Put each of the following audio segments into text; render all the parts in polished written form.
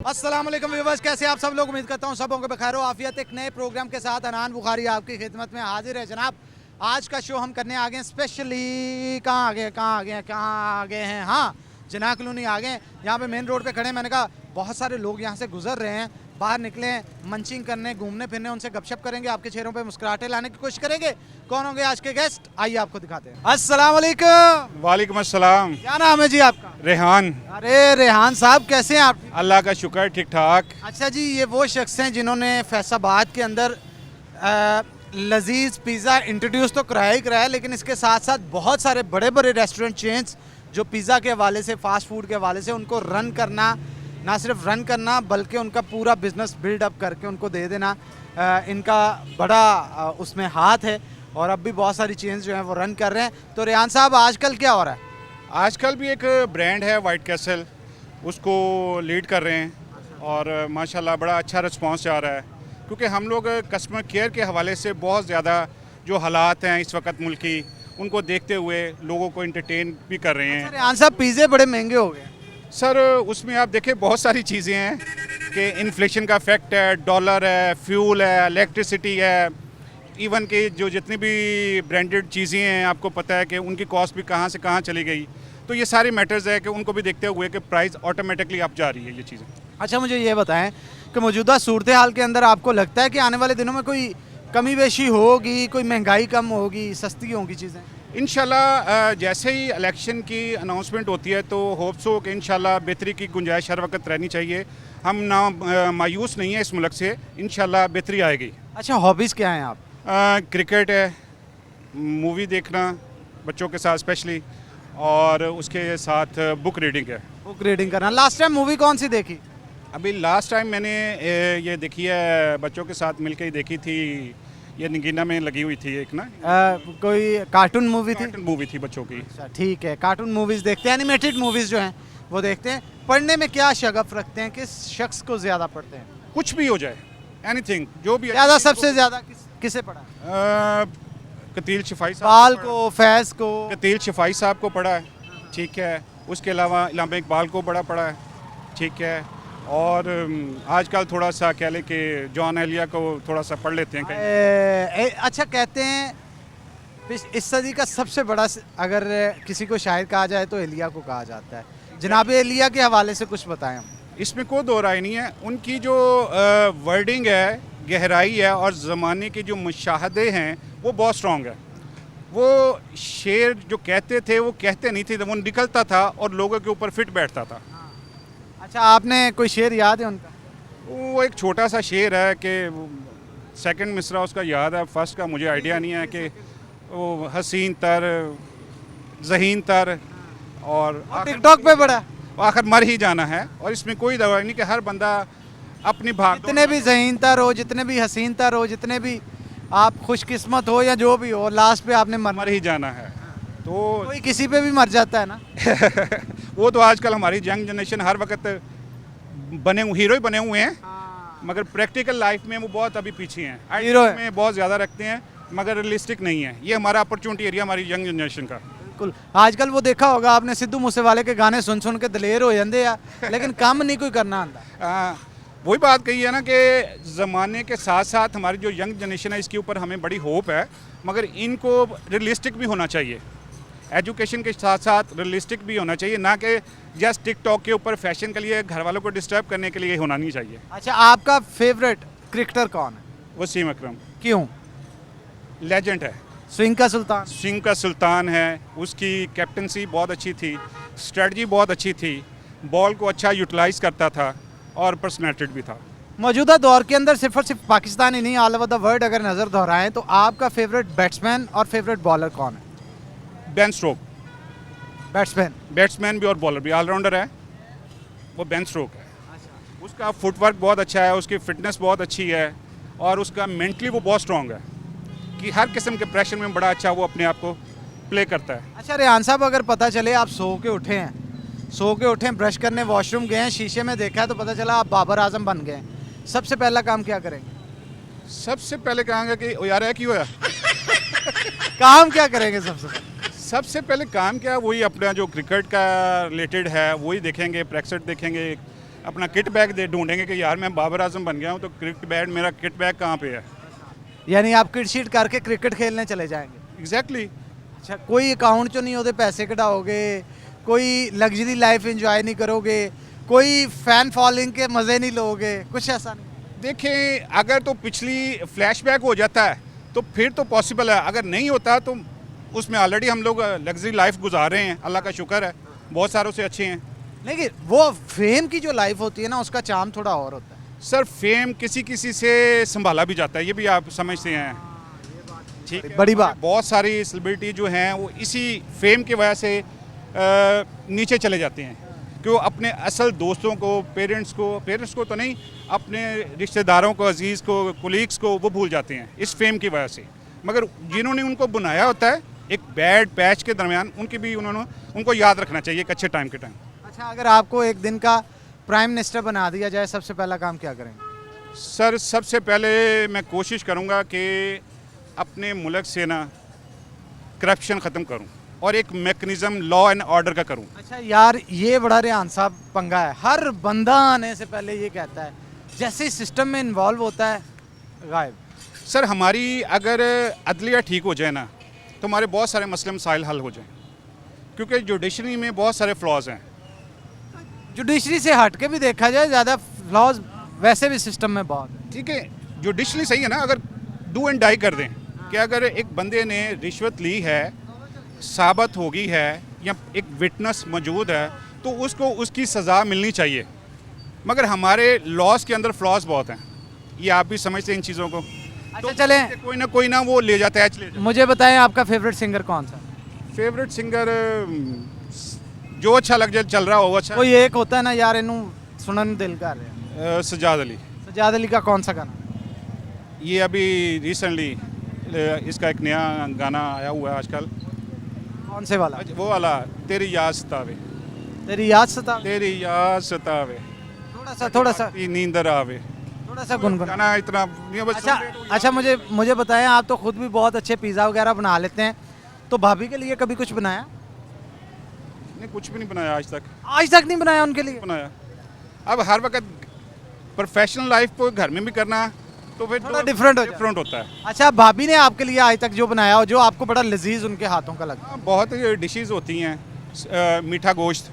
अस्सलाम वालेकुम व्यूअर्स, कैसे आप सब लोग। उम्मीद करता हूँ सबों को बखैर आफियत। एक नए प्रोग्राम के साथ अनान बुखारी आपकी खिदमत में हाजिर है जनाब। आज का शो हम करने आ गए स्पेशली कहाँ आ गए हैं, हाँ, जिन्ना कॉलोनी आ गए। यहाँ पे मेन रोड पे खड़े हैं। मैंने कहा बहुत सारे लोग यहाँ से गुजर रहे हैं, बाहर निकले हैं मंचिंग करने, घूमने फिरने, उनसे गपशप करेंगे, आपके चेहरों पे मुस्कुराहटें लाने की कोशिश करेंगे। कौन होंगे आज के गेस्ट, आइए आपको दिखाते हैं। अस्सलाम वालेकुम। वालेकुम अस्सलाम। क्या नाम है जी आपका? रेहान। अरे रेहान साहब, कैसे हैं आप? अल्लाह का शुक्र, ठीक ठाक। अच्छा जी, ये वो शख्स हैं जिन्होंने फैसलाबाद के अंदर लजीज पिज़्ज़ा इंट्रोड्यूस तो कराया ही कराया, लेकिन इसके साथ साथ बहुत सारे बड़े बड़े रेस्टोरेंट चेन्स जो पिज़्ज़ा के हवाले से, फास्ट फूड के हवाले से, उनको रन करना, ना सिर्फ रन करना बल्कि उनका पूरा बिजनेस बिल्डअप करके उनको दे देना, इनका बड़ा उसमें हाथ है। और अब भी बहुत सारी चेन्स जो हैं वो रन कर रहे हैं। तो रेहान साहब, आजकल क्या हो रहा है? आजकल भी एक ब्रांड है वाइट कैसल, उसको लीड कर रहे हैं और माशाल्लाह बड़ा अच्छा रिस्पांस आ रहा है, क्योंकि हम लोग कस्टमर केयर के हवाले से बहुत ज़्यादा जो हालात हैं इस वक्त मुल्क की, उनको देखते हुए लोगों को इंटरटेन भी कर रहे हैं। रेहान साहब, पिज़्ज़े बड़े महंगे हो गए सर, उसमें आप देखें बहुत सारी चीज़ें हैं कि इन्फ्लेशन का इफेक्ट है, डॉलर है, फ्यूल है, इलेक्ट्रिसिटी है, इवन के जो जितनी भी ब्रांडेड चीज़ें हैं आपको पता है कि उनकी कॉस्ट भी कहाँ से कहाँ चली गई। तो ये सारे मैटर्स है कि उनको भी देखते हुए कि प्राइस ऑटोमेटिकली अप जा रही है ये चीज़ें। अच्छा, मुझे ये बताएं कि मौजूदा सूरत हाल के अंदर आपको लगता है कि आने वाले दिनों में कोई कमी बेशी होगी, कोई महंगाई कम होगी, सस्ती होंगी चीज़ें? इंशाल्लाह जैसे ही इलेक्शन की अनाउंसमेंट होती है तो होप्स हो कि इंशाल्लाह बेहतरी की गुंजाइश हर वक्त रहनी चाहिए। हम ना मायूस नहीं है इस मुल्क से, इंशाल्लाह बेहतरी आएगी। अच्छा, हॉबीज़ क्या हैं आप? क्रिकेट है, मूवी देखना बच्चों के साथ स्पेशली, और उसके साथ बुक रीडिंग है। बुक रीडिंग करना। लास्ट टाइम मूवी कौन सी देखी? अभी लास्ट टाइम मैंने ये देखी है, बच्चों के साथ मिलकर ही देखी थी, ये नगीना में लगी हुई थी एक ना, कोई कार्टून मूवी थी? मूवी थी बच्चों की। अच्छा, ठीक है। कार्टून मूवीज़ देखते हैं, एनिमेटेड मूवीज़ जो हैं वो देखते हैं। पढ़ने में क्या शगफ रखते हैं, किस शख्स को ज़्यादा पढ़ते हैं? कुछ भी हो जाए, एनीथिंग, जो भी। ज़्यादा, सबसे ज़्यादा किसे पढ़ा? कतील शिफाई साहब बाल को, फैज़ को? कतील शिफाई साहब को पढ़ा है, ठीक है। उसके अलावा इलामा इकबाल को बड़ा पढ़ा है, ठीक है। और आजकल थोड़ा सा कह लें कि जॉन एलिया को थोड़ा सा पढ़ लेते हैं कहीं। अच्छा, कहते हैं इस सदी का सबसे बड़ा अगर किसी को शायर कहा जाए तो एलिया को कहा जाता है। जनाब एलिया के हवाले से कुछ बताएं हम। इसमें कोई दो राय नहीं है। उनकी जो वर्डिंग है, गहराई है, और ज़माने के जो मुशाहदे हैं वो बहुत स्ट्रॉन्ग है। वो शेर जो कहते थे वो कहते नहीं थे, वो निकलता था और लोगों के ऊपर फिट बैठता था। अच्छा, आपने कोई शेर याद है उनका? वो एक छोटा सा शेर है कि सेकंड मिसरा उसका याद है, फर्स्ट का मुझे आइडिया नहीं है, कि वो हसीन तर, ज़हीन तर, और टिकटॉक पे पड़ा, आखिर मर ही जाना है। और इसमें कोई दवा नहीं कि हर बंदा अपनी भाग, जितने भी ज़हीन तर हो, जितने भी हसीन तर हो, जितने भी आप खुशकिस्मत हो या जो भी हो, लास्ट पे आपने मर ही जाना है। तो कोई किसी पे भी मर जाता है ना। वो तो आजकल हमारी यंग जनरेशन हर वक्त हीरो ही बने हुए हैं, मगर प्रैक्टिकल लाइफ में वो बहुत अभी पीछे हैं। हीरो में बहुत ज़्यादा रखते हैं मगर रियलिस्टिक नहीं है। ये हमारा अपॉर्चुनिटी एरिया हमारी यंग जनरेशन का। बिल्कुल। आजकल वो देखा होगा आपने, सिद्धू मूसेवाले के गाने सुन सुन के दलेर हो जाते हैं, लेकिन काम नहीं कोई करना आता। वही बात कही है ना कि ज़माने के साथ साथ हमारी जो यंग जनरेशन है इसके ऊपर हमें बड़ी होप है, मगर इनको रियलिस्टिक भी होना चाहिए। एजुकेशन के साथ साथ रियलिस्टिक भी होना चाहिए, ना कि जस्ट टिकटॉक के ऊपर फैशन के लिए, घर वालों को डिस्टर्ब करने के लिए होना नहीं चाहिए। अच्छा, आपका फेवरेट क्रिकेटर कौन है? वसीम अकरम। क्यों? लेजेंड है, स्विंग का सुल्तान। स्विंग का सुल्तान है। उसकी कैप्टनसी बहुत अच्छी थी, स्ट्रेटजी बहुत अच्छी थी, बॉल को अच्छा यूटिलाइज करता था और पर्सनैलिटी भी था। मौजूदा दौर के अंदर सिर्फ और सिर्फ पाकिस्तान ही नहीं, ऑल ओवर द वर्ल्ड अगर नज़र दोहराएं तो आपका फेवरेट बैट्समैन और फेवरेट बॉलर कौन है? Ben Stoke. बैट्समैन भी और बॉलर भी, ऑलराउंडर है वो, बेन स्टोक है। उसका फुटवर्क बहुत अच्छा है, उसकी फिटनेस बहुत अच्छी है, और उसका मेंटली वो बहुत स्ट्रॉन्ग है कि हर किस्म के प्रेशर में बड़ा अच्छा वो अपने आप को प्ले करता है। अच्छा रेहान साहब, अगर पता चले आप सो के उठे हैं, ब्रश करने वॉशरूम गए हैं, शीशे में देखा है तो पता चला आप बाबर आजम बन गए, सबसे पहला काम क्या करेंगे? सबसे पहले कहेंगे कि यार है क्यों है। काम क्या करेंगे सबसे पहले? सबसे पहले काम क्या, वही अपना जो क्रिकेट का रिलेटेड है वही देखेंगे, प्रैक्टिस देखेंगे, अपना किट बैग दे ढूंढेंगे कि यार मैं बाबर आजम बन गया हूँ तो किट बैग मेरा किट बैग कहाँ पे है। यानी आप किट शीट करके क्रिकेट खेलने चले जाएंगे। एग्जैक्टली। अच्छा, कोई अकाउंट चो नहीं होते पैसे कटाओगे, कोई लग्जरी लाइफ एंजॉय नहीं करोगे, कोई फैन फॉलोइंग के मज़े नहीं लोगे, कुछ ऐसा नहीं? देखें, अगर तो पिछली फ्लैशबैक हो जाता है तो फिर तो पॉसिबल है, अगर नहीं होता तो उसमें ऑलरेडी हम लोग लग्जरी लाइफ गुजार रहे हैं, अल्लाह का शुक्र है, बहुत सारों से अच्छे हैं। लेकिन वो फेम की जो लाइफ होती है ना, उसका चार्म थोड़ा और होता है। सर फेम किसी किसी से संभाला भी जाता है, ये भी आप समझते हैं। ठीक है, बड़ी बात। बहुत सारी सेलिब्रिटी जो हैं वो इसी फेम की वजह से नीचे चले जाते हैं कि वो अपने असल दोस्तों को, पेरेंट्स को तो नहीं, अपने रिश्तेदारों को, अजीज़ को, कोलीग्स को वो भूल जाते हैं इस फेम की वजह से। मगर जिन्होंने उनको बनाया होता है एक बैड पैच के दरमियान, उनको याद रखना चाहिए एक अच्छे टाइम के टाइम। अच्छा, अगर आपको एक दिन का प्राइम मिनिस्टर बना दिया जाए, सबसे पहला काम क्या करेंगे? सर सबसे पहले मैं कोशिश करूंगा कि अपने मुल्क से ना करप्शन ख़त्म करूं और एक मैकेनिज़्म लॉ एंड ऑर्डर का करूं। अच्छा यार, ये बड़ा रेहान साहब पंगा है, हर बंदा आने से पहले ये कहता है, जैसे ही सिस्टम में इन्वॉल्व होता है गायब। सर हमारी अगर अदलिया ठीक हो जाए ना तो हमारे बहुत सारे मसले मसाइल हल हो जाएं, क्योंकि जुडिशरी में बहुत सारे फ्लॉज हैं। जुडिशरी से हट के भी देखा जाए, ज़्यादा फ्लॉज वैसे भी सिस्टम में बहुत है। ठीक है, जुडिशरी सही है ना, अगर डू एंड डाई कर दें कि अगर एक बंदे ने रिश्वत ली है, साबित हो गई है या एक विटनेस मौजूद है तो उसको उसकी सज़ा मिलनी चाहिए। मगर हमारे लॉज के अंदर फ्लॉज बहुत हैं, ये आप भी समझते हैं इन चीज़ों को। अच्छा चलें, कोई ना वो ले जाता है। मुझे बताएं आपका फेवरेट सिंगर कौन सा? फेवरेट सिंगर जो अच्छा लग जाए, चल रहा हो अच्छा। कोई एक होता है ना यार, इनू सुनन दिल कर रहा है। सजाद अली। सजाद अली का कौन सा गाना? ये अभी रिसेंटली इसका एक नया गाना आया हुआ है आजकल। कौन से वाला? वो वाला, तेरी याद सतावे। तेरी याद सता। तेरी याद सतावे, थोड़ा सा नींदर आवे, थोड़ा सा गुनगुना। गाना इतना नहीं है, बस अच्छा अच्छा, मुझे बताएं, आप तो खुद भी बहुत अच्छे पिज़्ज़ा वगैरह बना लेते हैं, तो भाभी के लिए कभी कुछ बनाया? नहीं, कुछ भी नहीं बनाया आज तक। आज तक नहीं बनाया उनके लिए? बनाया। अब हर वक्त प्रोफेशनल लाइफ को घर में भी करना तो फिर थोड़ा डिफरेंट होता है। अच्छा, भाभी ने आपके लिए आज तक जो बनाया हो, जो आपको बड़ा लजीज उनके हाथों का लगा? बहुत डिशेस होती हैं, मीठा गोश्त।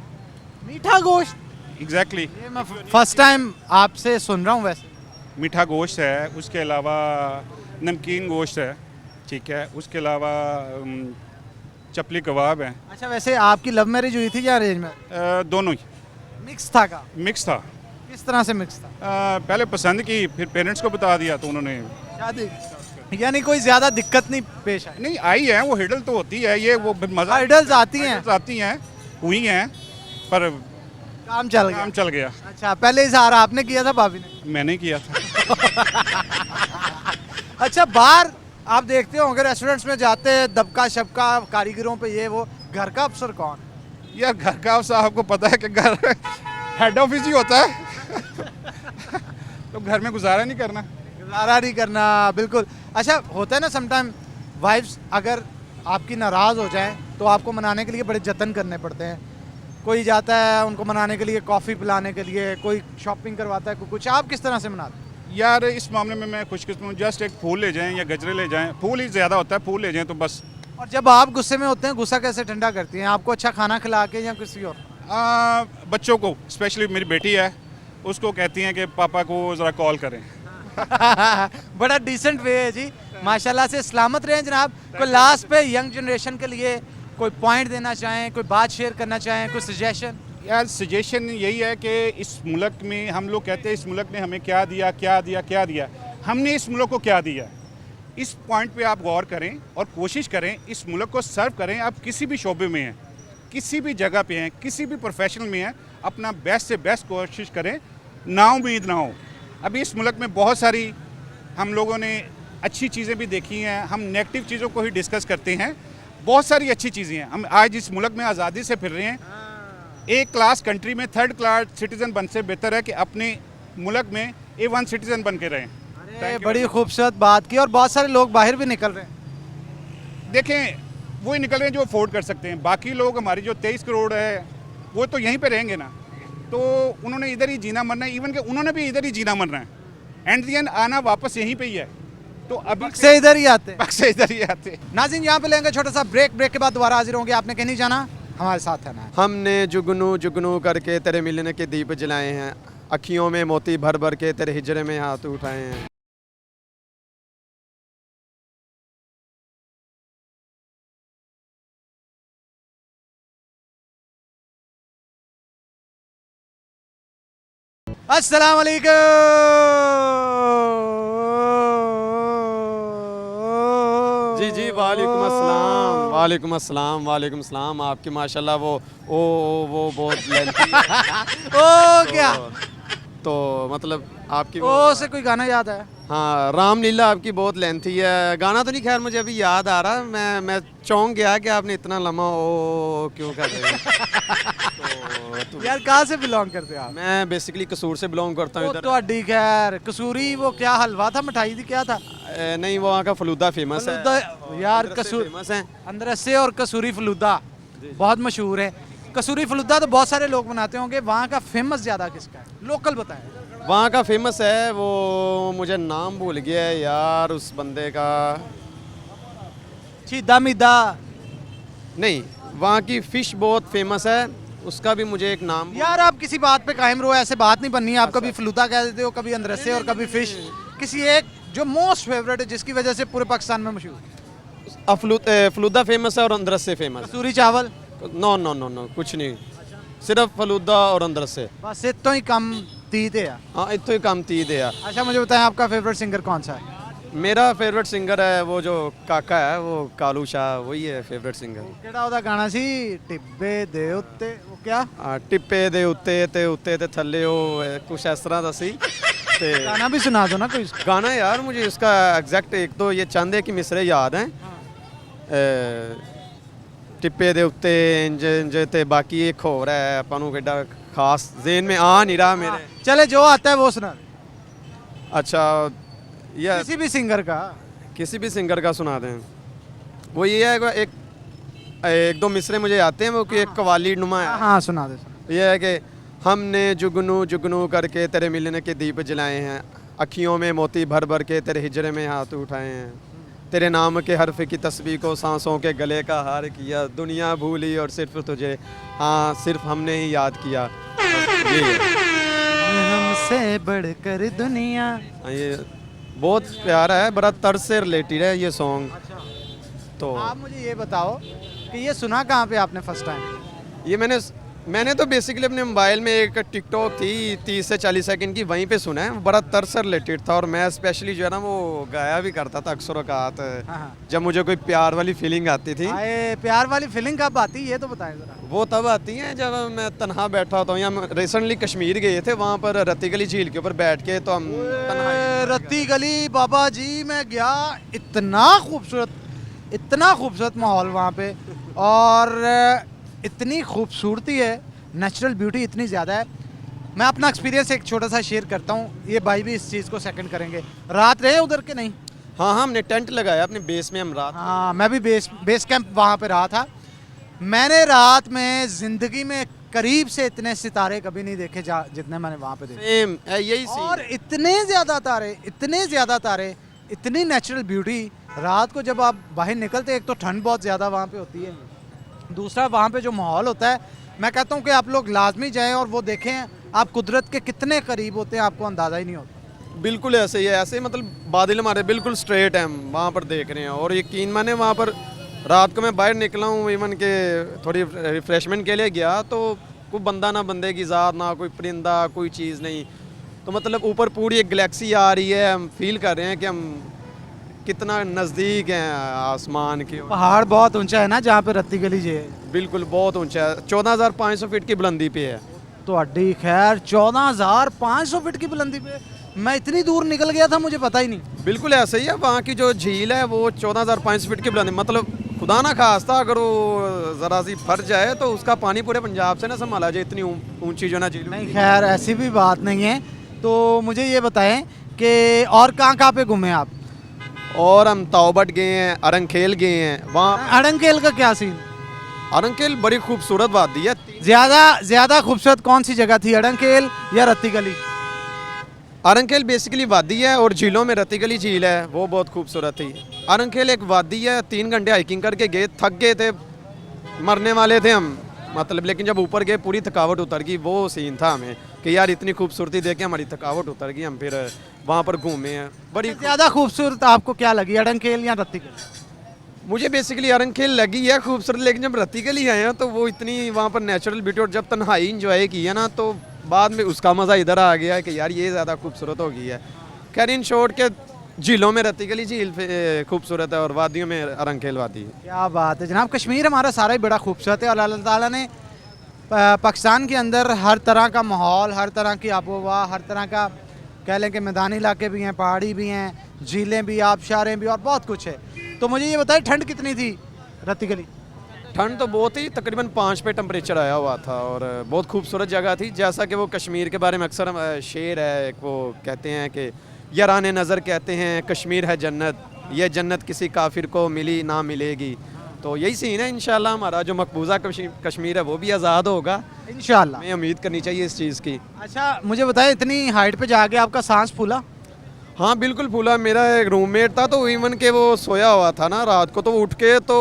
मीठा गोश्त? एग्जैक्टली। ये मैं फर्स्ट टाइम आपसे सुन रहा हूँ। वैसे मीठा गोश्त है, उसके अलावा नमकीन गोश्त है, ठीक है, उसके अलावा चपली कबाब है। अच्छा, वैसे आपकी लव मैरिज हुई थी या अरेंज में? दोनों ही। मिक्स था का? मिक्स था। किस तरह से मिक्स था? पहले पसंद की, फिर पेरेंट्स को बता दिया तो उन्होंने शादी। यानी कोई ज्यादा दिक्कत नहीं पेश आई? नहीं आई है, वो हिडल तो होती है, ये वो मजा हाइडल्स आती हैं हुई हैं, पर काम चल गया। अच्छा, पहले इजहार आपने किया था, भाभी ने? मैंने किया था। अच्छा, बाहर आप देखते होंगे रेस्टोरेंट्स में जाते हैं, दबका शबका कारीगरों पे, ये वो, घर का अफसर कौन है? यार घर का अफसर आपको पता है कि घर हेड ऑफिस ही होता है। तो घर में गुजारा नहीं करना, बिल्कुल। अच्छा, होता है ना समटाइम वाइफ्स अगर आपकी नाराज़ हो जाएं तो आपको मनाने के लिए बड़े जतन करने पड़ते हैं। कोई जाता है उनको मनाने के लिए, कॉफ़ी पिलाने के लिए, कोई शॉपिंग करवाता है, कोई कुछ। आप किस तरह से मनाते हैं? यार इस मामले में मैं खुशकिस्मत, जस्ट एक फूल ले जाएं या गजरे ले जाएं, फूल ही ज़्यादा होता है, फूल ले जाएं तो बस। और जब आप गुस्से में होते हैं, गुस्सा कैसे ठंडा करती हैं? आपको अच्छा खाना खिला के या किसी और? बच्चों को, स्पेशली मेरी बेटी है, उसको कहती हैं कि पापा को ज़रा कॉल करें। बड़ा डिसेंट वे है जी, माशाल्लाह से। सलामत रहें जनाब। कोई लास्ट पे यंग जनरेशन के लिए कोई पॉइंट देना चाहें, कोई बात शेयर करना चाहें, कोई सजेशन? यार सजेशन यही है कि इस मुल्क में हम लोग कहते हैं इस मुल्क ने हमें क्या दिया, हमने इस मुल्क को क्या दिया। इस पॉइंट पे आप गौर करें और कोशिश करें, इस मुल्क को सर्व करें। आप किसी भी शोबे में हैं, किसी भी जगह पे हैं, किसी भी प्रोफेशन में हैं, अपना बेस्ट से बेस्ट कोशिश करें, नाउम्मीद ना हो। अभी इस मुल्क में बहुत सारी हम लोगों ने अच्छी चीज़ें भी देखी हैं, हम नेगेटिव चीज़ों को ही डिस्कस करते हैं, बहुत सारी अच्छी चीज़ें हैं। हम आज इस मुल्क में आज़ादी से फिर रहे हैं। एक क्लास कंट्री में थर्ड क्लास सिटीज़न बनने से बेहतर है कि अपने मुल्क में A1 सिटीज़न बन के रहें। अरे बड़ी खूबसूरत बात की। और बहुत सारे लोग बाहर भी निकल रहे हैं। देखें, वो ही निकल रहे हैं जो अफोर्ड कर सकते हैं। बाकी लोग, हमारी जो 23 करोड़ है, वो तो यहीं पे रहेंगे ना। तो उन्होंने इधर ही जीना मरना है, इवन कि उन्होंने भी इधर ही जीना मरना है, एंड दी एंड आना वापस यहीं पे ही है। तो अभी से इधर ही आते हैं। से इधर ही आते। नाज़रीन यहाँ पे लेंगे छोटा सा ब्रेक, ब्रेक के बाद दोबारा हाजिर होंगे। आपने कहीं नहीं जाना, हमारे साथ है ना। हमने जुगनू जुगनू करके तेरे मिलने के दीप जलाए हैं, अखियों में मोती भर भर के तेरे हिजरे में हाथ उठाए हैं। अस्सलाम वालेकुम। जी जी, वालेकुम अस्सलाम, वालेकुम अस्सलाम, वालेकुम अस्सलाम। आपकी माशाल्लाह वो बहुत लेंथी है। ओ क्या तो मतलब आपकी ओ से कोई गाना याद है? हाँ, रामलीला आपकी बहुत लेंथी है। गाना तो नहीं, खैर मुझे अभी याद आ रहा। मैं चौंक गया कि आपने इतना लम्हा ओ क्यों कर रहे हो। तो यार कहाँ से बिलोंग करते हो आप? मैं बेसिकली कसूर से बिलोंग करता हूँ वो इधर। तो अड्डी खैर कसूरी, वो क्या हलवा था, मिठाई थी, क्या था? नहीं, वो वहाँ का फलूदा फेमस है। फलूदा यार, कसूर फेमस है। अंदरसे और कसूरी फलूदा बहुत मशहूर है। कसूरी फलूदा तो बहुत सारे लोग बनाते होंगे, वहाँ का फेमस ज़्यादा किसका है? लोकल बताएं। वहाँ का फेमस है, वो मुझे नाम भूल गया है यार उस बंदे का। छीदा मीदा। नहीं, वहाँ की फ़िश बहुत फेमस है, उसका भी मुझे एक नाम। यार आप किसी बात पे कायम रहो, ऐसे बात नहीं बननी है। आप कभी फलूदा कह देते हो, कभी अंदरसे और कभी फिश। किसी एक जो मोस्ट फेवरेट है, जिसकी वजह से पूरे पाकिस्तान में मशहूर। फलूदा फेमस है और अंदरस से फेमस। कसूरी चावल? नो नो नो नो, कुछ नहीं, सिर्फ फलूदा और अंदरस से। बस इतना ही कम तीते है। हाँ, इतो ही कम तीद है। अच्छा मुझे बताएं, आपका फेवरेट सिंगर कौन सा है? मेरा फेवरेट सिंगर है वो जो काका है, वो कालू शाह, वही है फेवरेट सिंगर। ਕਿਹੜਾ ਉਹਦਾ ਗਾਣਾ ਸੀ ਟਿੱਬੇ ਦੇ ਉੱਤੇ, वो क्या? टिप्पे दे उत्ते ते थल्ले, वो कुछ इस तरह का सी। ते गाना भी सुना दो ना कोई। गाना यार मुझे इसका एग्जैक्ट एक तो ये चंद है कि मिसरे याद हैं। टिप्पे दे उत्ते इंज इंज ते बाकी एक होर है, ਆਪਾਂ ਨੂੰ ਕਿੱਡਾ खास जेन में आ नहीं रहा मेरे। चले जो आता है वो सुना दे। अच्छा, या किसी भी सिंगर का। किसी भी सिंगर का सुना दें। वो ये है कि एक दो मिसरे मुझे आते हैं, वो कि एक कवाली नुमा है। हाँ सुना दे, सुना। ये है कि हमने जुगनू जुगनू करके तेरे मिलने के दीप जलाए हैं, अखियों में मोती भर भर के तेरे हिजरे में हाथ उठाए हैं, तेरे नाम के हर्फ की तस्बीह को सांसों के गले का हार किया, दुनिया भूली और सिर्फ तुझे, हाँ सिर्फ हमने ही याद किया। ये हमसे बढ़कर दुनिया। ये बहुत प्यारा है, बड़ा तर्ज से रिलेटेड है ये सॉन्ग। तो आप मुझे ये बताओ कि ये सुना कहाँ पे आपने फर्स्ट टाइम? ये मैंने तो बेसिकली अपने मोबाइल में एक टिकटॉक थी 30 से 40 सेकंड की, वहीं पे सुना है। बड़ा तर्ज से रिलेटेड था और मैं स्पेशली जो है ना वो गाया भी करता था अक्सर औकात, हाँ। जब मुझे कोई प्यार वाली फीलिंग आती थी। आए प्यार वाली फीलिंग कब आती है, ये तो बताएं जरा। वो तब आती है जब मैं तन्हा बैठा होता हूँ, या रिसेंटली कश्मीर गए थे, वहाँ पर रत्ती गली झील के ऊपर बैठ के तो हम रत्ती गली बाबा जी मैं गया, इतना खूबसूरत माहौल वहाँ पे, और इतनी खूबसूरती है, नेचुरल ब्यूटी इतनी ज़्यादा है। मैं अपना एक्सपीरियंस एक छोटा सा शेयर करता हूँ, ये भाई भी इस चीज़ को सेकंड करेंगे। रात रहे उधर के नहीं? हाँ हाँ, हमने टेंट लगाया अपने बेस में, हम रात। हाँ मैं भी बेस कैंप वहाँ पे रहा था। मैंने रात में ज़िंदगी में करीब से इतने सितारे कभी नहीं देखे जितने मैंने वहाँ पे देखे। सेम यही सीन। और इतने ज़्यादा तारे, इतनी नेचुरल ब्यूटी। रात को जब आप बाहर निकलते, एक तो ठंड बहुत ज़्यादा वहाँ पे होती है, दूसरा वहाँ पे जो माहौल होता है, मैं कहता हूँ कि आप लोग लाजमी जाएं और वो देखें, आप कुदरत के कितने करीब होते हैं, आपको अंदाज़ा ही नहीं होता। बिल्कुल ऐसे ही है, ऐसे मतलब बादल हमारे बिल्कुल स्ट्रेट हैं, हम वहाँ पर देख रहे हैं। और यकीन माने वहाँ पर रात को मैं बाहर निकला हूँ, इवन के थोड़ी रिफ्रेशमेंट के लिए गया, तो कोई बंदा ना बंदे की ज़ात, ना कोई परिंदा, कोई चीज़ नहीं। तो मतलब ऊपर पूरी एक गैलेक्सी आ रही है, हम फील कर रहे हैं कि हम कितना नज़दीक हैं आसमान के। पहाड़ बहुत ऊंचा है ना जहाँ पे रत्ती गली जे? बिल्कुल बहुत ऊंचा है, 14,500 फीट की बुलंदी पे है। तो अड्डी खैर 14,500 फीट की बुलंदी पे मैं इतनी दूर निकल गया था, मुझे पता ही नहीं। बिल्कुल ऐसे ही है, वहाँ की जो झील है वो 14,500 फीट की बुलंदी, मतलब खुदा ना खास्ता अगर वो ज़रा सी फट जाए तो उसका पानी पूरे पंजाब से ना संभाला जाए, इतनी ऊंची जो ना झील। नहीं खैर ऐसी भी बात नहीं है। तो मुझे ये बताएं कि और कहाँ पे घूमे आप? और हम ताओबट गए हैं, अरंखेल गए हैं। वहाँ अड़ंगखेल का क्या सीन? अरंकेल बड़ी खूबसूरत वादी है। ज्यादा खूबसूरत कौन सी जगह थी, अड़ंकेल या रत्ती गली? अरंकेल बेसिकली वादी है और झीलों में रत्ती गली झील है, वो बहुत खूबसूरत थी। अरंकेल एक वादी है, 3 घंटे हाइकिंग करके गए, थक गए थे, मरने वाले थे हम मतलब, लेकिन जब ऊपर गए पूरी थकावट उतर गई। वो सीन था हमें कि यार इतनी खूबसूरती देख के हमारी थकावट उतर गई। हम फिर वहाँ पर घूमे हैं। बड़ी ज्यादा खूबसूरत आपको क्या लगी, अड़ंकेल या रत्ती गली? मुझे बेसिकली अरंकेल लगी है खूबसूरत, लेकिन जब रत्ती गली आए हैं तो वो इतनी वहाँ पर नेचुरल ब्यूटी और जब तन्हाई इंजॉय की है ना, तो बाद में उसका मज़ा इधर आ गया है कि यार ये ज़्यादा खूबसूरत हो गई है। खैर इन शॉर्ट के झीलों में रत्ती गली झील खूबसूरत है और वादियों में अरंकेल वादी। क्या बात है जनाब, कश्मीर हमारा सारा ही बड़ा खूबसूरत है और अल्लाह ताला ने पाकिस्तान के अंदर हर तरह का माहौल, हर तरह की आबोहवा, हर तरह का कह लें कि मैदानी इलाके भी हैं, पहाड़ी भी हैं, झीलें भी, आबशारें भी और बहुत कुछ है। तो मुझे ये बताइए ठंड कितनी थी रत्ती गली? ठंड तो बहुत ही, तकरीबन 5 पे टेम्परेचर आया हुआ था और बहुत खूबसूरत जगह थी। जैसा कि वो कश्मीर के बारे में अक्सर शेर है एक, वो कहते हैं कि यारान नज़र कहते हैं कश्मीर है जन्नत, ये जन्नत किसी काफिर को मिली ना मिलेगी। तो यही सीन है। इंशाल्लाह हमारा जो मकबूजा कश्मीर है वो भी आज़ाद होगा इंशाल्लाह, हमें उम्मीद करनी चाहिए इस चीज़ की। अच्छा मुझे बताइए, इतनी हाइट पे जाके आपका सांस फूला? हाँ बिल्कुल फूला। मेरा एक रूममेट था तो इवन के वो सोया हुआ था ना रात को, तो वो उठ के तो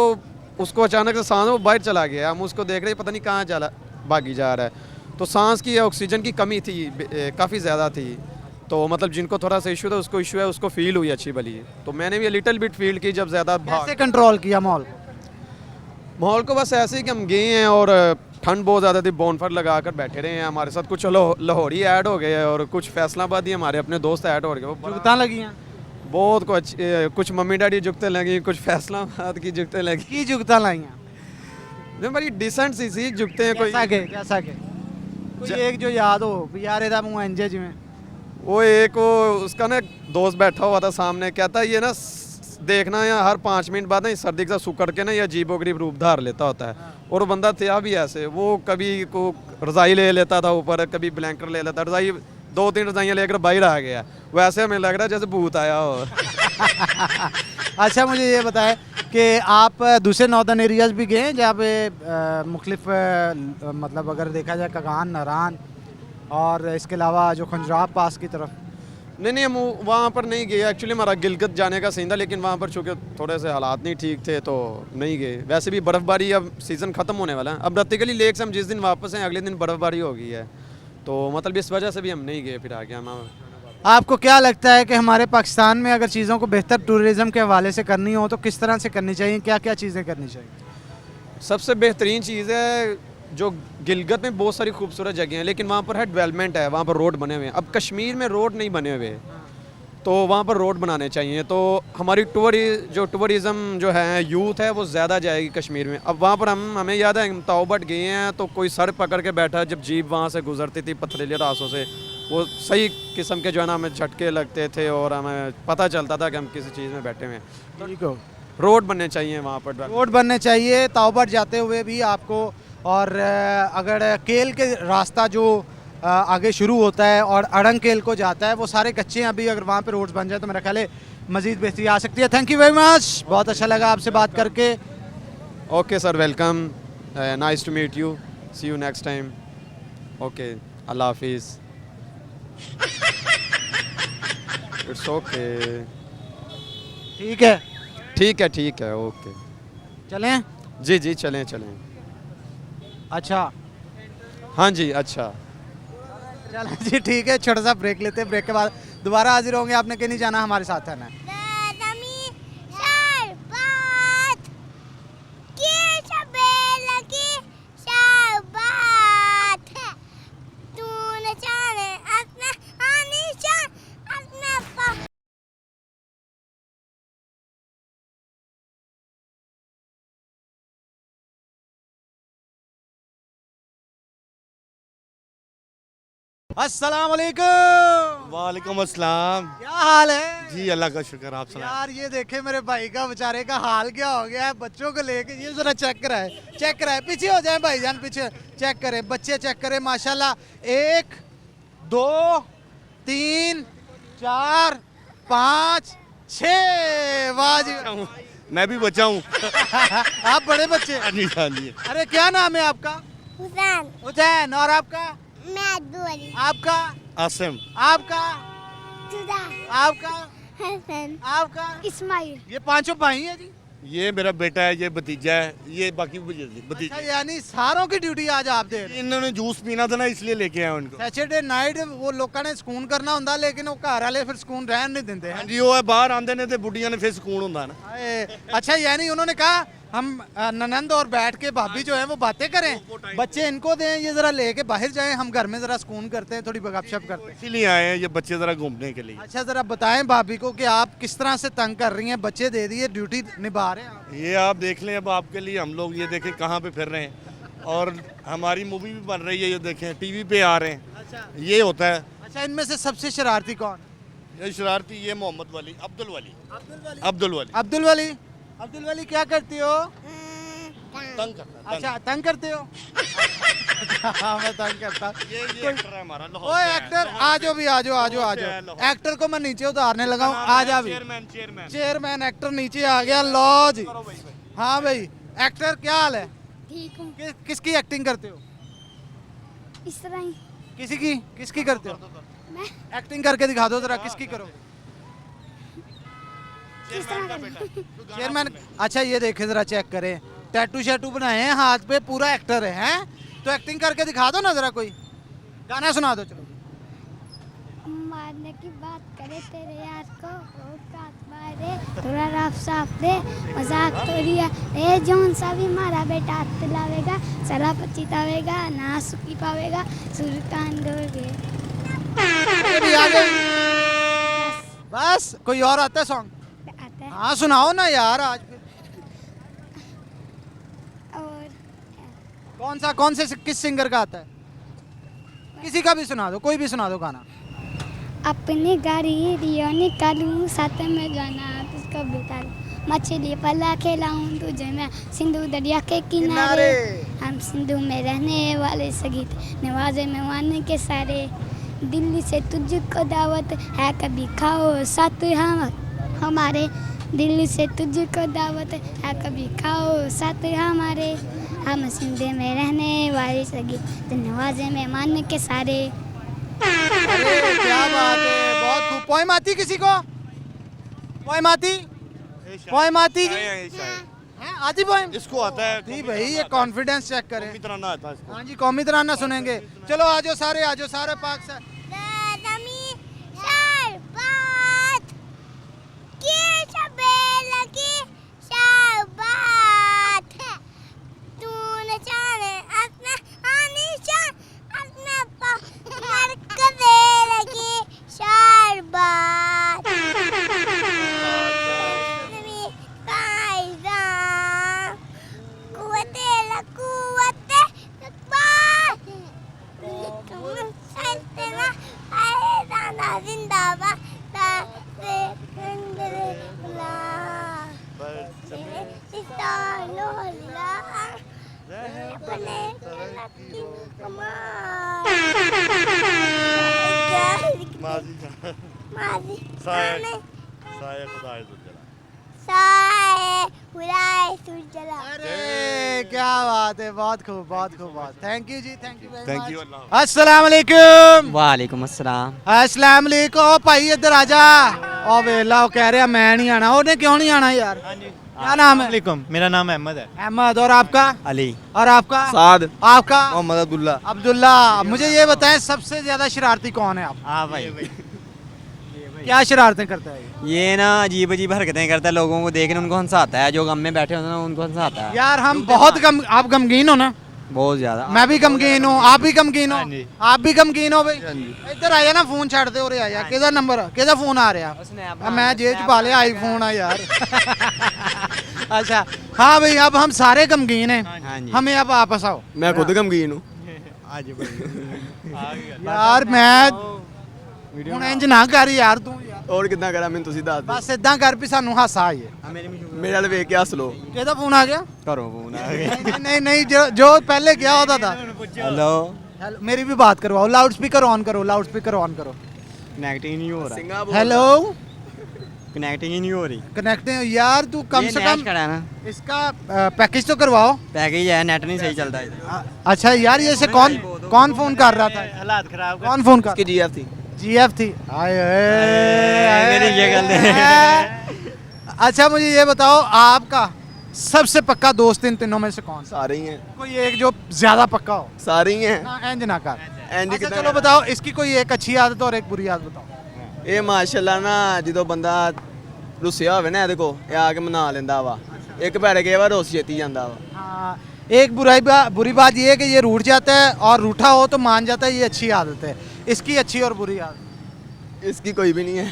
उसको अचानक से सांस वो बाहर चला गया। हम उसको देख रहे पता नहीं कहाँ चला भागी जा रहा है। तो सांस की ऑक्सीजन की कमी थी, काफ़ी ज़्यादा थी। तो मतलब जिनको थोड़ा सा इशू था उसको इशू है, उसको फील हुई अच्छी भली। तो मैंने भी लिटिल बिट फील की जब ज़्यादा कैसे कंट्रोल किया माहौल को? बस ऐसे ही कि हम गए हैं और ठंड बहुत ज़्यादा थी, बोनफायर लगा कर बैठे रहे हैं। हमारे साथ कुछ लाहौरी ऐड हो गए और कुछ फैसलाबादी हमारे अपने दोस्त ऐड हो गए। वो जुगतां लगी हैं? बहुत कुछ मम्मी डैडी जुगते लगी, कुछ फैसलाबाद की जुगते लगी। की जुगतां लाई हैं? जो बड़ी डिसेंट सी जुगते हैं। कोई जैसा के कोई एक जो याद हो भी यार एदा मुँह इंजे जिमें? वो एक वो उसका ना दोस्त बैठा हुआ था सामने, कहता ये ना देखना या हर 5 मिनट बाद ना सर्दी के साथ सुकड़ के ना या अजीबो गरीब रूप धार लेता होता है। और वो बंदा था भी ऐसे, वो कभी को रज़ाई ले लेता था ऊपर, कभी ब्लैंकेट ले लेता, रज़ाई 2-3 रज़ाइयाँ लेकर बाहर आ गया। वैसे हमें लग रहा है जैसे भूत आया हो। अच्छा मुझे ये बताएं कि आप दूसरे नॉर्दर्न एरियाज भी गए जहाँ पे मुख्तलिफ मतलब अगर देखा जाए कगान, नारान और इसके अलावा जो खंजराब पास की तरफ? नहीं हम वहाँ पर नहीं गए। एक्चुअली हमारा गिलगित जाने का सीन था, लेकिन वहाँ पर चूँकि थोड़े से हालात नहीं ठीक थे तो नहीं गए। वैसे भी बर्फ़बारी अब सीज़न ख़त्म होने वाला है। अब रत्ती गली लेक से हम जिस दिन वापस हैं अगले दिन बर्फ़बारी हो गई है, तो मतलब इस वजह से भी हम नहीं गए फिर आगे। हम आपको क्या लगता है कि हमारे पाकिस्तान में अगर चीज़ों को बेहतर टूरिज़म के हवाले से करनी हो तो किस तरह से करनी चाहिए, क्या क्या चीज़ें करनी चाहिए? सबसे बेहतरीन चीज़ है जो गिलगित में बहुत सारी खूबसूरत जगह हैं, लेकिन वहाँ पर है डेवलपमेंट है, वहाँ पर रोड बने हुए हैं। अब कश्मीर में रोड नहीं बने हुए, तो वहाँ पर रोड बनाने चाहिए। तो हमारी टूरिज़म जो है यूथ है वो ज़्यादा जाएगी कश्मीर में। अब वहाँ पर हमें याद है हम ताओबट गए हैं तो कोई सर पकड़ के बैठा, जब जीप वहाँ से गुजरती थी पथरीले रास्तों से, वो सही किस्म के जो है ना हमें झटके लगते थे और हमें पता चलता था कि हम किसी चीज़ में बैठे हुए हैं। ठीक हो, रोड बनने चाहिए वहाँ पर, रोड बनने चाहिए ताओबट जाते हुए भी आपको। और अगर केल के रास्ता जो आगे शुरू होता है और अड़ंकेल को जाता है वो सारे कच्चे हैं अभी, अगर वहाँ पे रोड्स बन जाए तो मेरा ख्याल है मज़ीद बेहतरी आ सकती है। थैंक यू वेरी मच, बहुत अच्छा लगा आपसे बात करके। Okay sir, welcome, nice to meet you, see you next time. Okay, अल्लाह हाफिज़। इट्स ओके, ठीक है, ओके चलें? जी चलें। अच्छा हाँ जी, अच्छा चलो जी ठीक है, छोटा सा ब्रेक लेते हैं, ब्रेक के बाद दोबारा हाजिर होंगे। आपने कहीं नहीं जाना, हमारे साथ रहना है। अस्सलाम वालेकुम। वालेकुम अस्सलाम। क्या हाल है? जी अल्लाह का शुक्र, आप सुनाएं। यार ये देखे मेरे भाई का बेचारे का हाल क्या हो गया है, बच्चों को लेके ये जरा चेक कराए, पीछे हो जाए भाईजान, पीछे चेक करें, बच्चे चेक करें, माशाल्लाह 1 2 3 4 5 6 वाह जी, मैं भी बच्चा हूँ। आप बड़े बच्चे। हाँ जी, हाँ जी। अरे क्या नाम है आपका? हुसैन। हुसैन। और आपका? मैं अब्दुल। आपका? आसिम। आपका? जुदा। आपका? हसन। आपका? इस्माइल। ये पांचों भाई हैं जी। ये मेरा बेटा है, ये भतीजा है, ये बाकी भतीजा। अच्छा, यानी सारों की ड्यूटी आज आप दे रहे इन्होंने जूस पीना था ना, इसलिए लेके आया उनको। सैटरडे नाइट वो लोगों ने ਸਕੂਨ ਕਰਨਾ ਹੁੰਦਾ ਲੇਕਿਨ ਉਹ ਘਰ ਵਾਲੇ ਫਿਰ ਸਕੂਨ ਰਹਿਣ नहीं ਦਿੰਦੇ हाँ हैं। जी, वो है बाहर आंदे ने ते बुढ़िया ने फिर सुकून होता है ना। हाय, अच्छा यानी उन्होंने कहा हम ननंद और बैठ के भाभी जो है वो बातें करें, बच्चे इनको दें, ये जरा लेके बाहर जाएं, हम घर में जरा सुकून करते हैं, थोड़ी गपशप करते हैं। इसीलिए आए हैं ये बच्चे जरा घूमने के लिए। अच्छा जरा बताएं भाभी को कि आप किस तरह से तंग कर रही हैं, बच्चे दे दिए, ड्यूटी निभा रहे हैं आप। ये आप देख लें, अब आपके लिए हम लोग ये देखें कहाँ पे फिर रहे हैं, और हमारी मूवी भी बन रही है, ये देखें टीवी पे आ रहे हैं। अच्छा ये होता है। अच्छा, इनमें से सबसे शरारती कौन? ये शरारती, ये मोहम्मद वाली, अब्दुल वाली। अब्दुल वाली। अब्दुल वाली अब्दुल वाली। अब्दुल वाली क्या करती हो? तंग करता है, तंग। अच्छा तंग करते हो? हाँ मैं तंग करता हूँ। ये एक्टर है हमारा, लाहौर ओए से है, एक्टर लाहौर आ जाओ भी, आ जाओ आ जाओ आ से है, जाओ। लाहौर। एक्टर को मैं नीचे उतारने लगा हूँ, आ जा भी। Chairman, chairman. चेयरमैन एक्टर नीचे आ गया, लो जी। हाँ भाई एक्टर क्या हाल है? ठीक हूँ। किसकी एक्टिंग करते हो? इस तरह ही। किसकी करते हो? मैं एक्टिंग करके दिखा दो जरा, किसकी करोगे? किस तरह करूँ? चेयरमैन। अच्छा ये देखे जरा, चेक करें, टैटू शैटू बनाए हैं हाथ पे, पूरा एक्टर है हैं? तो एक्टिंग करके दिखा दो ना जरा, कोई गाना सुना दो चलो। मारने की बात करे तेरे यार को, और काट मारे थोड़ा रफ साफ दे, मजाक तोड़िया ए जोन सा भी मारा बेटा लावेगा, सरा पचितावेगा ना सुखी पावेगा, सुल्तान दोगे। ये भी आ गए। बस कोई और आता है सॉन्ग? आता है। हाँ सुनाओ ना यार आज फिर। और कौन से किस सिंगर का आता है? किसी का भी सुना दो, कोई भी सुना दो गाना। अपनी गाड़ी रियो निकालूं, साथ में जाना तुझको बिताऊं, मछली पला खिलाऊं तुझे मैं सिंधु दरिया के किनारे, हम सिंधु में रहने वाले सगी नवाजे मेहमान के सारे, दिल्ली से तुझको दावत है कभी खाओ साथ हमारे, दिल्ली से तुझको दावत है कभी खाओ साथ हमारे, हम सिंध में रहने वाले सगी नवाजे मेहमान के सारे। अरे क्या बात है, बहुत खूब। पोएम आती किसी को? पोएम आती? पोएम आती जी? हैं आती पोएम? इसको आता है जी भाई, ये कॉन्फिडेंस चेक करें। कौमी तराना आता है इसको। हाँ जी, कौमी तराना सुनेंगे। चलो आजो सारे पाक से। माजी का साया खुदा है तुझे। अरे क्या बात है, बहुत खूब बहुत खूब। Thank you ji, thank you thank you. अस्सलाम वालेकुम। वालेकुम अस्सलाम। अस्सलाम वालेकुम। ओ भाई इधर आजा। ओ वेला, वो कह रहा मैं नहीं आना। उसने क्यों नहीं आना यार? क्या नाम है? वालेकुम, मेरा नाम अहमद है। अहमद। और आपका? अली। और आपका? साद। आपका? मोहम्मद अब्दुल्ला। अब्दुल्ला। मुझे ये बताएं सबसे ज्यादा शरारती कौन है आप? हाँ भाई, क्या शरारतें करता है ये ना अजीब अजीब हरकतें करता है, लोगों को देखने उनको हंसाता है, जो गम में बैठे होते हैं ना उनको हंसाता है। यार? हम बहुत आप गमगीन हो ना? बहुत ज्यादा। मैं भी गमगीन हूँ, आप भी गमगीन हो? हाँ जी। आप भी गमगीन हो भाई? इधर आया ना, फोन छड़ दे। उरे आया, किधर नंबर, किधर फोन आ रहा? मैं जेब च पा लिया आईफोन है यार। अच्छा हाँ भाई, अब हम सारे गमगीन हैं, हाँ जी। हमें अब आपस आओ। मैं खुद गमगीन हूँ। यार मैं ਹੁਣ ਇੰਜ ਨਾ ਕਰ ਯਾਰ ਤੂੰ ਯਾਰ, और कितना करा मैं तुसी दाद ਬਸ ਇਦਾਂ ਕਰ ਵੀ ਸਾਨੂੰ ਹਾਸਾ ਆਏ। मेरे वाले वेख के हस लो। ਕਿਹਦਾ ਫੋਨ ਆ ਗਿਆ? करो फोन आ गया। नहीं जो पहले क्या होता था। हेलो, मेरी भी बात करवाओ, लाउड स्पीकर ऑन करो, लाउड स्पीकर ऑन करो। नेगेटिव नहीं हो रहा। हेलो कनेक्टिंग ही नहीं हो रही। कनेक्टिंग यार तू कम ये से नैश कम खड़ा है ना, इसका पैकेज तो करवाओ। पैकेज है, नेट नहीं सही चलता है। अच्छा यार ये से कौन फोन कर रहा था? हालात खराब कौन फोन कर? GF थी। GF थी। आए मेरी ये गल अच्छा मुझे ये बताओ आपका सबसे पक्का दोस्त इन तीनों में से कौन सा? सारे ही हैं, कोई एक जो ज्यादा पक्का हो सारे ही हैं। ना इंज ना कर। इंज अच्छा कितना चलो बताओ इसकी कोई एक अच्छी आदत और एक बुरी आदत बताओ। ਇਹ ਮਾਸ਼ਾਅੱਲਾ ਨਾ ਜਦੋਂ ਬੰਦਾ ਰੁੱਸਿਆ ਹੋਵੇ ਨਾ ਇਹਦੇ ਕੋ ਇਹ ਆ ਕੇ ਮਨਾ ਲੈਂਦਾ ਵਾ ਇੱਕ ਭੈੜੇ ਕੇ ਵਾਰ ਰੁੱਸ ਛੇਤੀ ਜਾਂਦਾ ਵਾ हाँ, एक बुरी बात ये है कि ये रूठ जाता है और रूठा हो तो मान जाता है, ये अच्छी आदत है। इसकी अच्छी और बुरी आदत? इसकी कोई भी नहीं है।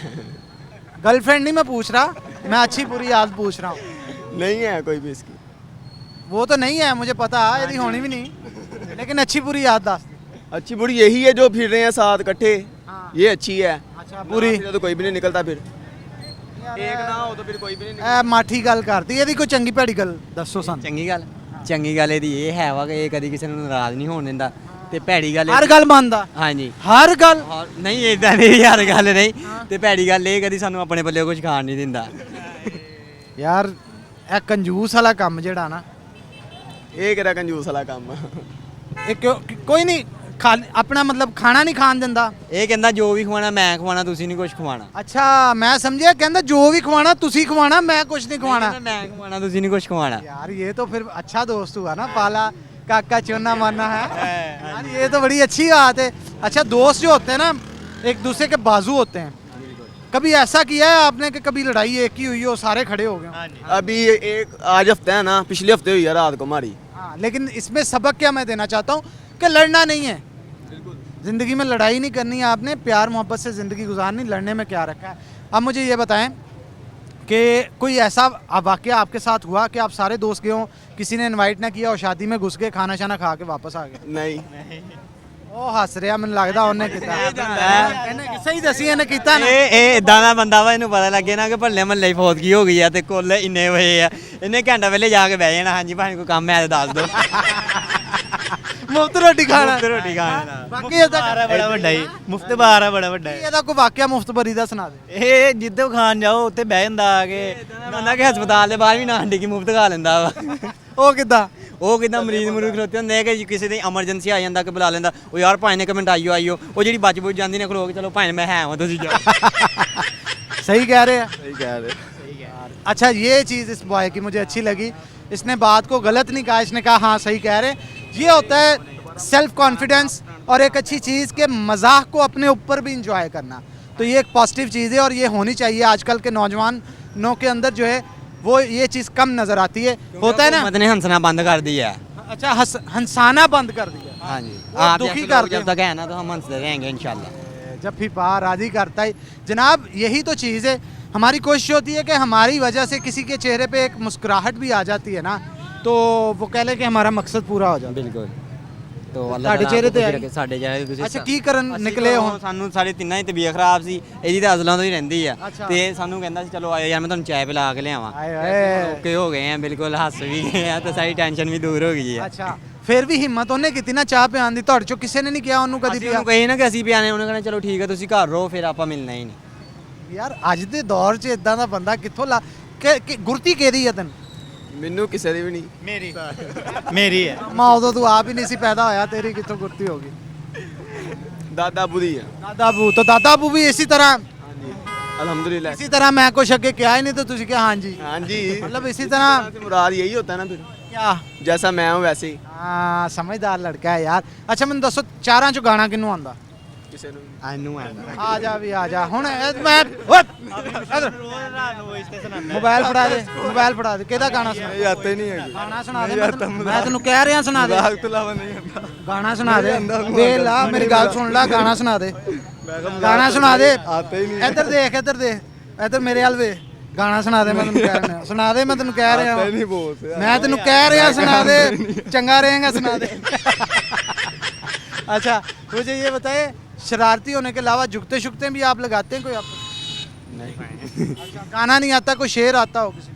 गर्लफ्रेंड नहीं मैं पूछ रहा, मैं अच्छी बुरी आदत पूछ रहा हूँ। नहीं है कोई भी इसकी। वो तो नहीं है मुझे पता, यदि होनी भी नहीं, लेकिन अच्छी बुरी आदत। अच्छी बुरी यही है जो फिर रहे हैं साथ इकट्ठे, हाँ। ये अच्छी है। अच्छा बुरी तो कोई भी नहीं निकलता फिर एक ना हो तो फिर कोई भी नहीं निकलता। ਮਾਠੀ ਗੱਲ ਕਰਦੀ ਇਹਦੀ ਕੋਈ ਚੰਗੀ ਭੈੜੀ ਗੱਲ ਦੱਸੋ ਸਾਨੂੰ। ਚੰਗੀ ਗੱਲ ਇਹਦੀ ਇਹ ਹੈ ਵਾ ਕਿ ਇਹ ਕਦੀ ਕਿਸੇ ਨੂੰ ਨਾਰਾਜ਼ ਨਹੀਂ ਹੋਣ ਦਿੰਦਾ, ਤੇ ਭੈੜੀ ਗੱਲ ਹਰ ਗੱਲ ਮੰਨਦਾ? ਹਾਂਜੀ ਹਰ ਗੱਲ? ਨਹੀਂ ਇਦਾਂ ਨਹੀਂ, ਹਰ ਗੱਲ ਨਹੀਂ, ਤੇ ਭੈੜੀ ਗੱਲ ਇਹ ਕਦੀ ਸਾਨੂੰ ਆਪਣੇ ਪੱਲੇ ਕੁਝ ਖਾਣ ਨਹੀਂ ਦਿੰਦਾ। ਯਾਰ ਇਹ ਕੰਜੂਸ ਵਾਲਾ ਕੰਮ ਜਿਹੜਾ ਨਾ, ਇਹ ਕਿਹੜਾ ਕੰਜੂਸ ਵਾਲਾ ਕੰਮ। ਇਹ ਕੋਈ ਨਹੀਂ ਆਪਣਾ ਮਤਲਬ ਖਾਣਾ ਨਹੀਂ ਖਾਣ ਦਿੰਦਾ। ਇਹ ਕਹਿੰਦਾ ਜੋ ਵੀ ਖਵਾਣਾ ਮੈਂ ਖਵਾਣਾ, ਤੁਸੀਂ ਨਹੀਂ ਕੁਝ ਖਵਾਣਾ। ਅੱਛਾ ਮੈਂ ਸਮਝਿਆ ਕਹਿੰਦਾ ਜੋ ਵੀ ਖਵਾਣਾ ਤੁਸੀਂ ਖਵਾਣਾ, ਮੈਂ ਕੁਝ ਨਹੀਂ ਖਵਾਣਾ। ਮੈਂ ਖਵਾਣਾ, ਤੁਸੀਂ ਨਹੀਂ ਕੁਝ ਖਵਾਣਾ। यार ये तो फिर अच्छा दोस्त हुआ ना, पाला काका चुना माना है यार, ये तो बड़ी अच्छी बात है। अच्छा दोस्त जो होते हैं ना एक दूसरे के बाजू होते हैं, कभी ऐसा किया है आपने कि कभी लड़ाई एक ही हुई हो सारे खड़े हो गए? अभी एक आज हफ्ते है ना, पिछले हफ्ते हुई है रात को हमारी। हाँ लेकिन इसमें सबक क्या मैं देना चाहता हूँ कि लड़ना नहीं है, ज़िंदगी में लड़ाई नहीं करनी है आपने, प्यार मोहब्बत से ज़िंदगी गुजारनी, लड़ने में क्या रखा है। अब मुझे ये बताएं कि कोई ऐसा वाक़या आपके साथ हुआ कि आप सारे दोस्त गए हो, किसी ने इनवाइट ना किया और शादी में घुस गए, खाना शाना खा के वापस आ गए? नहीं ਉਹ ਹੱਸ ਰਿਹਾ, ਮੈਨੂੰ ਲੱਗਦਾ ਉਹਨੇ ਕੀਤਾ। ਇਹਨੇ ਸਹੀ ਦੱਸੀ, ਇਹਨੇ ਕੀਤਾ ਨਾ। ਇਹ ਇਦਾਂ ਦਾ ਬੰਦਾ ਵਾ, ਇਹਨੂੰ ਪਤਾ ਲੱਗੇ ਨਾ ਕਿ ਭੱਲੇ ਮਹੱਲੇ ਫੌਤਗੀ ਹੋ ਗਈ ਆ ਤੇ ਕੁੱਲ ਇੰਨੇ ਹੋਏ ਆ, ਇਹਨੇ ਘੰਟਾ ਵੇਲੇ ਜਾ ਕੇ ਬਹਿ ਜਾਣਾ, ਹਾਂਜੀ ਭਾਵੇਂ ਕੋਈ ਕੰਮ ਹੈ ਤਾਂ ਦੱਸ ਦਿਓ। ਮੁਫਤ ਰੋਟੀ ਖਾਣਾ? ਰੋਟੀ ਖਾਣਾ। ਬਾਕੀ ਇਹਦਾ ਬੜਾ ਵੱਡਾ ਹੀ ਮੁਫਤ ਬਾਰ ਆ, ਬੜਾ ਵੱਡਾ ਇਹਦਾ ਕੋਈ ਵਾਕਿਆ ਮੁਫਤ ਬਰੀ ਦਾ ਸੁਣਾ ਦੇ। ਇਹ ਜਿੱਦੋਂ ਖਾਣ ਜਾਓ ਉੱਥੇ ਬਹਿ ਜਾਂਦਾ ਆ ਕੇ, ਬੰਦਾ ਕਿ ਹਸਪਤਾਲ ਦੇ ਬਾਹਰ ਵੀ ਨਾ ਹੰਡੀ ਕੀ ਮੁਫਤ ਖਾ ਲੈਂਦਾ ਵਾ। ਉਹ ਕਿੱਦਾਂ? ਉਹ ਕਿਦਾਂ ਮਰੀਜ਼ ਮਰੂ ਖਲੋਤੇ ਹੁੰਦੇ ਆ ਕਿ ਕਿਸੇ ਦੀ ਐਮਰਜੈਂਸੀ ਆ ਜਾਂਦਾ ਕਿ ਬੁਲਾ ਲੈਂਦਾ, ਉਹ ਯਾਰ ਭਾਈ ਨੇ ਕਮੈਂਟ ਆਈਓ, ਉਹ ਜਿਹੜੀ ਬਚ ਬੁੱਝ ਜਾਂਦੀ ਨੇ ਖਲੋ ਕੇ ਚਲੋ ਭਾਈ ਮੈਂ ਹੈ ਹਾਂ ਤੁਸੀਂ ਜਾਓ। सही कह रहे हैं। सही कह रहे। अच्छा ये चीज़ इस बॉय की मुझे अच्छी लगी, इसने बात को गलत नहीं कहा, इसने कहा हाँ सही कह रहे। ये होता है सेल्फ कॉन्फिडेंस और एक अच्छी चीज़ के मजाक को अपने ऊपर भी इंजॉय करना, तो ये एक पॉजिटिव चीज़ है और ये होनी चाहिए। आजकल के नौजवानों के अंदर जो है वो ये चीज़ कम नज़र आती है, होता है ना। हुकूमत ने हंसना बंद कर दिया है। अच्छा हंसाना बंद कर दिया। हाँ जी, वो आप दुखी जैसे कर लोग दे। जब तक है ना तो हम हंसते रहेंगे इंशाल्लाह। जब भी पा राजी करता ही जनाब, यही तो चीज़ है। हमारी कोशिश होती है कि हमारी वजह से किसी के चेहरे पे एक मुस्कुराहट भी आ जाती है ना, तो वो कह ले कि हमारा मकसद पूरा हो जाता है। बिल्कुल। तो ਤੁਹਾਡੇ ਚਿਹਰੇ ਤੇ ਆਈ? ਸਾਡੇ ਚਿਹਰੇ ਤੇ ਤੁਸੀਂ ਅੱਛਾ ਕੀ ਕਰਨ ਨਿਕਲੇ ਹੋ? ਸਾਨੂੰ ਸਾਡੇ ਤਿੰਨਾਂ ਦੀ ਤਬੀਅਤ ਖਰਾਬ ਸੀ, ਇਹਦੀ ਤਾਂ ਅਜ਼ਲਾਂ ਤੋਂ ਹੀ ਰਹਿੰਦੀ ਆ, ਅੱਛਾ। ਤੇ ਸਾਨੂੰ ਕਹਿੰਦਾ ਸੀ ਚਲੋ ਆਇਓ ਯਾਰ ਮੈਂ ਤੁਹਾਨੂੰ ਚਾय ਪਿਲਾ ਕੇ ਲਿਆਵਾਂ। ਆਏ ਹਾਏ। ਓਕੇ ਹੋ ਗਏ ਆ, ਬਿਲਕੁਲ ਹੱਸ ਵੀ ਗਏ ਆ ਤੇ ਸਾਰੀ ਟੈਨਸ਼ਨ ਵੀ ਦੂਰ ਹੋ ਗਈ ਆ। ਅੱਛਾ ਫਿਰ ਵੀ ਹਿੰਮਤ ਉਹਨੇ ਕੀਤੀ ਨਾ ਚਾਹ ਪਿਆਉਣ ਦੀ, ਤੁਹਾਡੇ ਚੋਂ ਕਿਸੇ ਨੇ ਨਹੀਂ ਕਿਹਾ ਉਹਨੂੰ ਕਦੀ ਅਸੀਂ ਪਿਆ? ਉਹਨੂੰ ਕਹੀ ਨਾ ਕਿ ਅਸੀਂ ਪਿਆਣੇ, ਉਹਨੇ ਕਹਿਣਾ ਚਲੋ ਠੀਕ ਹੈ ਤੁਸੀਂ ਘਰ ਰਹੋ, ਫਿਰ ਆਪਾਂ ਮਿਲਣਾ ਹੀ ਨਹੀਂ। ਯਾਰ ਅੱਜ ਦੇ ਦੌਰ 'ਚ ਇਦਾਂ ਦਾ ਬੰਦਾ ਕਿੱਥੋਂ ਲਾ ਕਿ ਗੁਰਤੀ ਕਿਹਦੀ ਹੈ ਤੈਨੂੰ? ਮੈਨੂੰ ਕਿਸੇ ਦੀ ਵੀ ਨਹੀਂ। ਮੇਰੀ ਹੈ। ਮਾਂ ਉਦੋਂ ਤੂੰ ਆਪ ਹੀ ਨਹੀਂ ਸੀ ਪੈਦਾ ਹੋਇਆ, ਤੇਰੀ ਕਿੱਥੋਂ ਗੁਰਤੀ ਹੋਗੀ? ਦਾਦਾ ਬੁਦੀ ਹੈ। ਦਾਦਾ ਬੂ तो दादा बू भी इसी तरह अल्हम्दुलिल्लाह। इसी तरह मैं कुछ अगे क्या ही नहीं तो तुझे क्या हाँ जी, हाँ जी, मतलब इसी तरह मुराद यही होता है ना फिर, क्या? जैसा मैं हूँ वैसे ही। हाँ समझदार लड़का है यार। अच्छा मैंने दसो चारां चो गाना किनू आंदा? किसी ने ਆਨੂੰ आ जा भी आ जा हुण मैं मोबाइल फड़ा दे, मोबाइल फड़ा दे, केदा गाना सुना? आते नहीं है। गाना सुना दे, मैं तैनू कह रहा सुना दे, तो अलावा नहीं आता। गाना सुना दे, दे ला मेरी गल सुन ला, गाना सुना दे, गाना सुना दे। आते ही नहीं। इधर देख, इधर देख, इधर मेरे हाल वे, गाना सुना दे, मैं तैनू कह रहा सुना दे, मैं तैनू कह रहा आता ही नहीं बोलते यार। मैं तैनू कह रहा सुना दे, चंगा रहेगा सुना दे। अच्छा मुझे ये बताए शरारती होने के अलावा झुकते शुकते भी आप लगाते हैं कोई आप? नहीं। अच्छा गाना नहीं आता, कोई शेर आता हो किसी?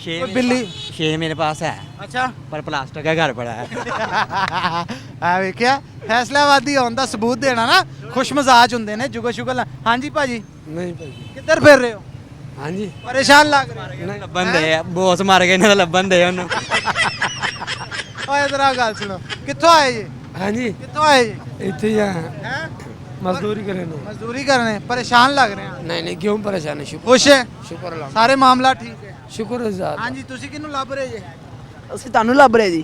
शेर कोई बिल्ली? शेर मेरे पास है अच्छा पर प्लास्टिक का घर पड़ा है। ਆ ਵੇਖਿਆ ਫੈਸਲਾਵਾਦੀ ਹੋਣ ਦਾ ਸਬੂਤ ਦੇਣਾ ਨਾ, ਖੁਸ਼ ਮਜ਼ਾਜ ਹੁੰਦੇ ਨੇ, ਜੁਗਲ ਸ਼ੁਗਲ। ਹਾਂਜੀ ਭਾਜੀ नहीं भाई, ਕਿੱਧਰ ਫਿਰ ਰਹੇ ਹੋ? हाँ जी ਪਰੇਸ਼ਾਨ ਲੱਗ ਰਹੇ ਲੱਭਣ ਦੇ ਬੋਸ ਮਾਰ ਗਏ ਇਹਨਾਂ ਦਾ ਲੱਭਣ ਦੇ ਉਹਨੂੰ ਓਏ ਇਧਰ ਆ ਗੱਲ ਸੁਣੋ ਕਿੱਥੋਂ ਆਏ ਜੀ हाँ जी ਕਿੱਥੋਂ ਆਏ ਜੀ इतने ही हैं ਹੈ मजदूरी करें नो ਮਜ਼ਦੂਰੀ ਕਰਨੇ ਪਰੇਸ਼ਾਨ ਲੱਗ ਰਹੇ ਆ नहीं नहीं क्यों परेशान है शुक्र ਖੁਸ਼ ਹੈ शुक्र अल्लाह ਸਾਰੇ ਮਾਮਲਾ ਠੀਕ ਹੈ शुक्र है ज़्यादा ਹਾਂਜੀ ਤੁਸੀਂ ਕਿਹਨੂੰ ਲੱਭ ਰਹੇ ਜੀ ਅਸੀਂ ਤੁਹਾਨੂੰ ਲੱਭ ਰਹੇ ਜੀ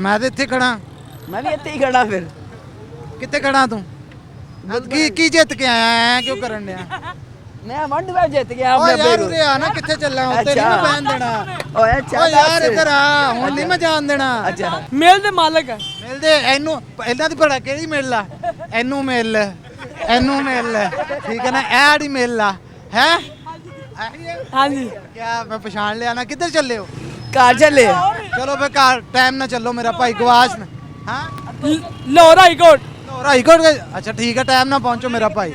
ਮੈਂ ਤਾਂ ਇੱਥੇ ਖੜਾ ਮੈਂ ਵੀ ਇੱਥੇ ਹੀ ਖੜਾ ਫਿਰ ਕਿੱਥੇ ਖੜਾ ਤੂੰ ਕੀ ਜਿੱਤ ਕੇ ਆਇਆ ਐ ਕਿਉਂ ਕਰਨ ਡਿਆ ਮੈਂ ਵੰਡ ਵੇ ਜਿੱਤ ਗਿਆ ਓਏ ਆਪਣੇ ਯਾਰ ਉਰੇ ਆ ਨਾ ਕਿੱਥੇ ਚੱਲਾਂ ਉੱਤੇ ਨਹੀਂ ਮੈਂ ਬਹਿਣ ਦੇਣਾ ਓਏ ਅੱਛਾ ਓਏ ਯਾਰ ਇੱਧਰ ਆ ਹੁਣ ਨਹੀਂ ਮੈਂ ਜਾਣ ਦੇਣਾ ਅੱਛਾ ਮੇਲ ਦੇ ਮਾਲਕ ਹੈ ਮਿਲਦੇ ਇਹਨੂੰ ਇਹਨਾਂ ਦੀ ਭੜਾ ਕਿਹੜੀ ਮਿਲ ਲਾ ਇਹਨੂੰ ਮਿਲ ਇਹਨੂੰ ਮਿਲ ਠੀਕ ਹੈ ਨਾ ਇਹ ਆੜੀ ਮਿਲ ਲਾ ਹੈ ਹਾਂਜੀ ਕਿਆ ਮੈਂ ਪਛਾਣ ਲਿਆ ਨਾ ਕਿੱਧਰ ਚੱਲੇ ਹੋ ਘਰ ਚੱਲੇ ਚਲੋ ਫੇ ਘਰ ਟਾਈਮ ਨਾ ਚੱਲੋ ਮੇਰਾ ਭਾਈ ਗਵਾਚ ਨਾ ਹਾਂ Lahore high court high court ਗਏ ਅੱਛਾ ਠੀਕ ਹੈ ਟਾਈਮ ਨਾ ਪਹੁੰਚੋ ਮੇਰਾ ਭਾਈ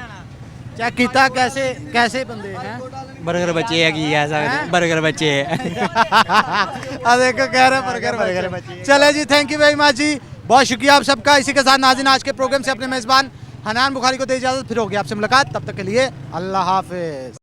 ਚੈੱਕ ਕੀਤਾ कैसे बंदे हैं ਬਰਗਰ ਬੱਚੇ ਹੈ ਕੀ ਕਹਿ ਸਕਦੇ ਬਰਗਰ ਬੱਚੇ आ देखो कह रहे बर्गर बच्चे चले जी थैंक यू वेरी मच जी बहुत शुक्रिया आप सबका इसी के साथ नाज़रीन आज के प्रोग्राम से अपने मेज़बान हनान बुखारी को दे इजाज़त फिर होगी आपसे मुलाकात तब तक के लिए अल्लाह हाफिज़।